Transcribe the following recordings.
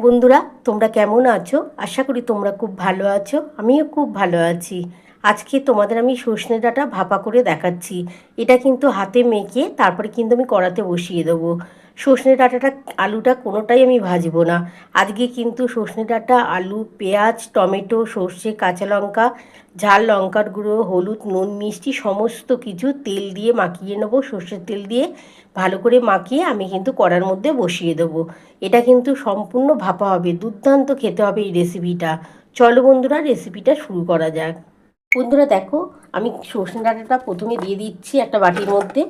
বন্ধুরা, তোমরা কেমন আছো? আশা করি তোমরা খুব ভালো আছো। আমিও খুব ভালো আছি। আজকে তোমাদের আমি সজনে ডাঁটা ভাপা করে দেখাচ্ছি। এটা কিন্তু হাতে মেখে তারপরে কিন্তু আমি কড়াতে বসিয়ে দেবো। সজনে ডাঁটাটা আলুটা কোনোটাই আমি ভাজবো না। আজকে কিন্তু সজনে ডাঁটা, আলু, পেঁয়াজ, টমেটো, সর্ষে, কাঁচা লঙ্কা, ঝাল লঙ্কার গুঁড়ো, হলুদ, নুন, মিষ্টি সমস্ত কিছু তেল দিয়ে মাখিয়ে নেবো। সর্ষের তেল দিয়ে ভালো করে মাখিয়ে আমি কিন্তু কড়ার মধ্যে বসিয়ে দেবো। এটা কিন্তু সম্পূর্ণ ভাপা হবে, দুর্দান্ত খেতে হবে এই রেসিপিটা। চলো বন্ধুরা, রেসিপিটা শুরু করা যাক। বন্ধুরা দেখো, আমি সজনে ডাঁটাটা প্রথমে দিয়ে দিচ্ছি একটা বাটির মধ্যে।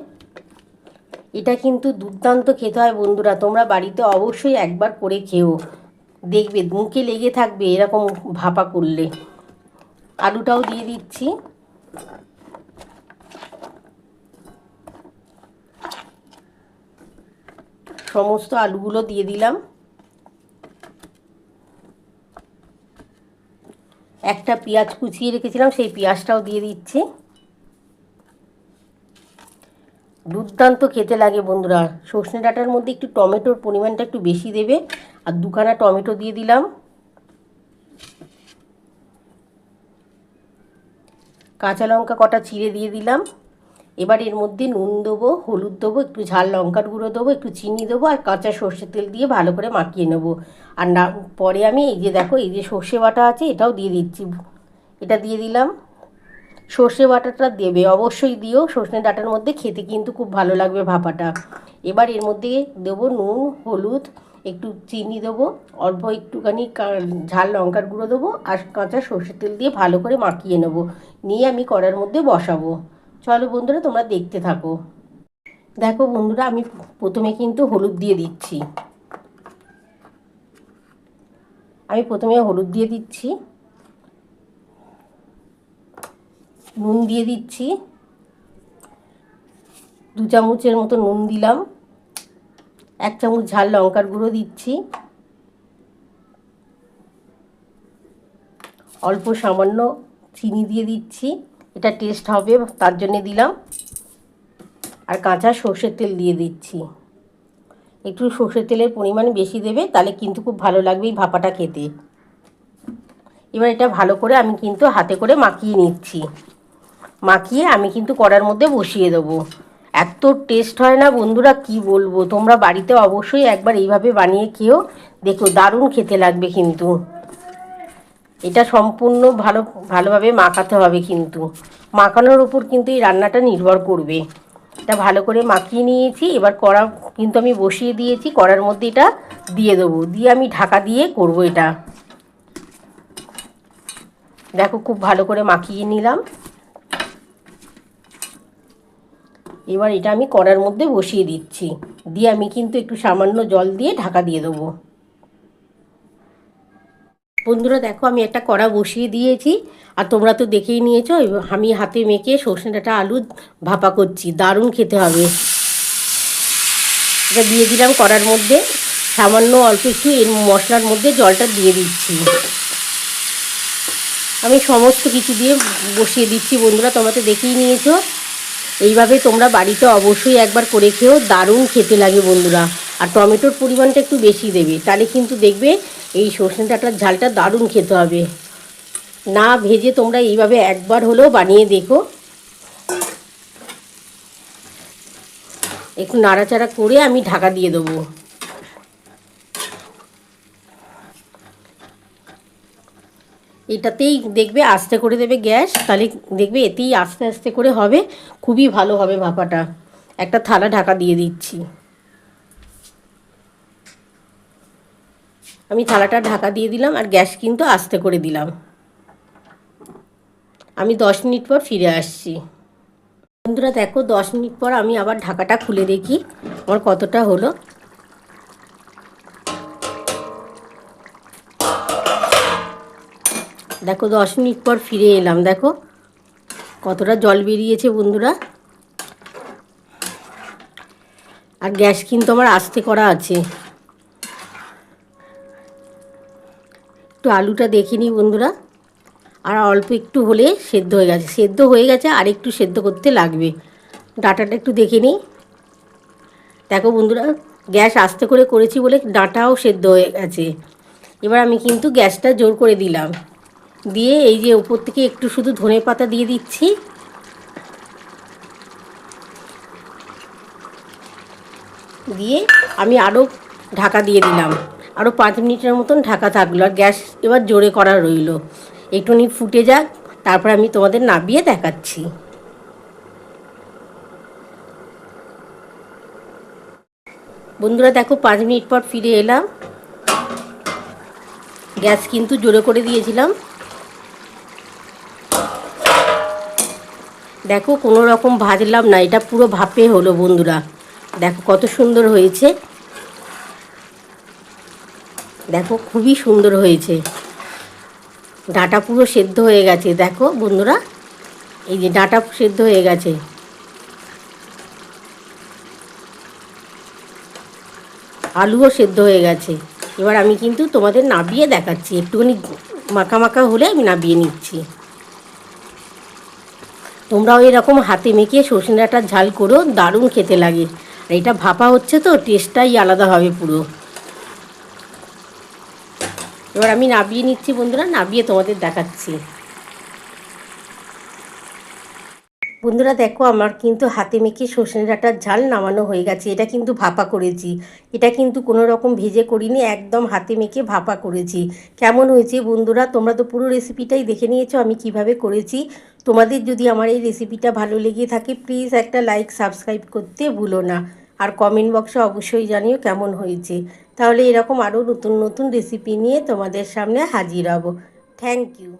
এটা কিন্তু দুর্দান্ত খেতে হয় বন্ধুরা, তোমরা বাড়িতে অবশ্যই একবার করে খেও, দেখবে মুখে লেগে থাকবে এরকম ভাপা করলে। আলুটাও দিয়ে দিচ্ছি। সমস্ত আলুগুলো দিয়ে দিলাম। একটা পেঁয়াজ কুচিয়ে রেখেছিলাম, সেই পেঁয়াজটাও দিয়ে দিচ্ছি। দুর্দান্ত খেতে লাগে বন্ধুরা। সজনে ডাঁটার মধ্যে একটু টমেটোর পরিমাণটা একটু বেশি দেবে। আর দুখানা টমেটো দিয়ে দিলাম। কাঁচা লঙ্কা কটা চিড়ে দিয়ে দিলাম। এবার এর মধ্যে নুন দেবো, হলুদ দেবো, একটু ঝাল লঙ্কার গুঁড়ো দেবো, একটু চিনি দেবো, আর কাঁচা সর্ষের তেল দিয়ে ভালো করে মাখিয়ে নেবো। আর না পরে আমি এই যে দেখো, এই যে সর্ষে বাটা আছে এটাও দিয়ে দিচ্ছি। এটা দিয়ে দিলাম। সর্ষে বাটাটা দেবে, অবশ্যই দিও। সজনে ডাঁটার মধ্যে খেতে কিন্তু খুব ভালো লাগবে ভাপাটা। এবার এর মধ্যে দেবো নুন, হলুদ, একটু চিনি দেবো, অল্প একটুখানি ঝাল লঙ্কার গুঁড়ো দেবো, আর কাঁচা সর্ষের তেল দিয়ে ভালো করে মাখিয়ে নেবো। নিয়ে আমি কড়ার মধ্যে বসাবো। চলো বন্ধুরা, তোমরা দেখতে থাকো। দেখো বন্ধুরা, আমি প্রথমে কিন্তু হলুদ দিয়ে দিচ্ছি। হলুদ দিয়ে দিচ্ছি। নুন দিয়ে দিচ্ছি। 2 চামচের মতো নুন দিলাম। 1 চামচ ঝাল লঙ্কার গুঁড়ো দিচ্ছি। অল্প সামান্য চিনি দিয়ে দিচ্ছি, এটা টেস্ট হবে তার জন্য দিলাম। আর কাঁচা সর্ষের তেল দিয়ে দিচ্ছি। একটু সর্ষের তেলের পরিমাণ বেশি দেবে, তাহলে কিন্তু খুব ভালো লাগবে এই ভাপাটা খেতে। এবার এটা ভালো করে আমি কিন্তু হাতে করে মাখিয়ে নিচ্ছি। মাখিয়ে আমি কিন্তু কড়ার মধ্যে বসিয়ে দেবো। এত টেস্ট হয় না বন্ধুরা, কি বলবো। তোমরা বাড়িতে অবশ্যই একবার এইভাবে বানিয়ে খেও, দেখো দারুণ খেতে লাগবে কিন্তু। এটা সম্পূর্ণ ভালোভাবে মাখাতে হবে কিন্তু। মাখানোর উপর কিন্তু এই রান্নাটা নির্ভর করবে। এটা ভালো করে মাখিয়ে নিয়েছি। এবার কড়া কিন্তু আমি বসিয়ে দিয়েছি, কড়ার মধ্যে এটা দিয়ে দেবো। দিয়ে আমি ঢাকা দিয়ে করব এটা। দেখো খুব ভালো করে মাখিয়ে নিলাম। এবার এটা আমি কড়ার মধ্যে বসিয়ে দিচ্ছি। দিয়ে আমি কিন্তু একটু সামান্য জল দিয়ে ঢাকা দিয়ে দেবো। বন্ধুরা দেখো, আমি একটা কড়া বসিয়ে দিয়েছি। আর তোমরা তো দেখেই নিয়েছো, আমি হাতে মেখে সজনে ডাঁটা আলু ভাপা করছি, দারুণ খেতে হবে। এটা দিয়ে দিলাম কড়ার মধ্যে। সামান্য অল্প একটু এর মশলার মধ্যে জলটা দিয়ে দিচ্ছি। আমি সমস্ত কিছু দিয়ে বসিয়ে দিচ্ছি বন্ধুরা, তোমরা তো দেখেই নিয়েছো। এইভাবে তোমরা বাড়িতে অবশ্যই একবার করে খেও, দারুণ খেতে লাগে বন্ধুরা। আর টমেটোর পরিমাণটা একটু বেশি দেবে, তাহলে কিন্তু দেখবে এই সজনে ডাঁটার ঝালটা দারুণ খেতে হবে। না ভেজে তোমরা এইভাবে একবার হলেও বানিয়ে দেখো। একটু নাড়াচাড়া করে আমি ঢাকা দিয়ে দেবো। এটাতেই দেখবে আস্তে করে দেবে গ্যাস, তাহলে দেখবে এতেই আস্তে আস্তে করে হবে, খুবই ভালো হবে ভাপাটা। একটা থালা ঢাকা দিয়ে দিচ্ছি। আমি থালাটা ঢাকা দিয়ে দিলাম, আর গ্যাস কিন্তু আস্তে করে দিলাম। আমি 10 মিনিট পর ফিরে আসছি। বন্ধুরা দেখো, 10 মিনিট পর আমি আবার ঢাকাটা খুলে দেখি আমার কতটা হলো। দেখো 10 মিনিট পর ফিরে এলাম। দেখো কতটা জল বেরিয়েছে বন্ধুরা। আর গ্যাস কিন্তু আমার আস্তে করা আছে। একটু আলুটা দেখে নিই বন্ধুরা। আর অল্প একটু হলে সেদ্ধ হয়ে গেছে। আর একটু সেদ্ধ করতে লাগবে। ডাঁটাটা একটু দেখে নিই। দেখো বন্ধুরা, গ্যাস আস্তে করে করেছি বলে ডাঁটাও সেদ্ধ হয়ে গেছে। এবার আমি কিন্তু গ্যাসটা জোর করে দিলাম, দিয়ে এই যে উপর থেকে একটু শুধু ধনেপাতা দিয়ে দিচ্ছি। দিয়ে আমি আরও ঢাকা দিয়ে দিলাম, আরও 5 মিনিটের মতন ঢাকা থাকলো। আর গ্যাস এবার জোরে করা রইল, একটুখানি ফুটে যাক, তারপর আমি তোমাদের নাবিয়ে দেখাচ্ছি। বন্ধুরা দেখো 5 মিনিট পর ফিরে এলাম। গ্যাস কিন্তু জোরে করে দিয়েছিলাম। দেখো কোনো রকম ভাজলাম না, এটা পুরো ভাপে হলো বন্ধুরা। দেখো কত সুন্দর হয়েছে, দেখো খুবই সুন্দর হয়েছে। ডাঁটা পুরো সেদ্ধ হয়ে গেছে দেখো বন্ধুরা, এই যে ডাঁটা সেদ্ধ হয়ে গেছে। আলুও সেদ্ধ হয়ে গেছে। এবার আমি কিন্তু তোমাদের নাবিয়ে দেখাচ্ছি, একটুখানি মাখা মাখা হলে আমি নাবিয়ে নিচ্ছি। তোমরাও এরকম হাতে মেখে সর্ষে ডাঁটার ঝাল করো, দারুণ খেতে লাগে। আর এটা ভাপা হচ্ছে তো টেস্টটাই আলাদা হবে পুরো। এবার আমি নাবিয়ে নিচ্ছি বন্ধুরা, নাবিয়ে তোমাদের দেখাচ্ছি। বন্ধুরা দেখো আমার কিন্তু হাতে মেখে সর্ষে ডাঁটার ঝাল নামানো হয়ে গেছে। এটা কিন্তু ভাপা করেছি, এটা কিন্তু কোনো রকম ভেজে করিনি, একদম হাতে মেখে ভাপা করেছি। কেমন হয়েছে বন্ধুরা, তোমরা তো পুরো রেসিপিটাই দেখে নিয়েছো আমি কিভাবে করেছি। তোমাদের যদি আমার এই রেসিপিটা ভালো লেগে থাকে প্লিজ একটা লাইক সাবস্ক্রাইব করতে ভুলো না। আর কমেন্ট বক্সে অবশ্যই জানিও কেমন হয়েছে। তাহলে এরকম আরও নতুন নতুন রেসিপি নিয়ে তোমাদের সামনে হাজির হব। Thank you.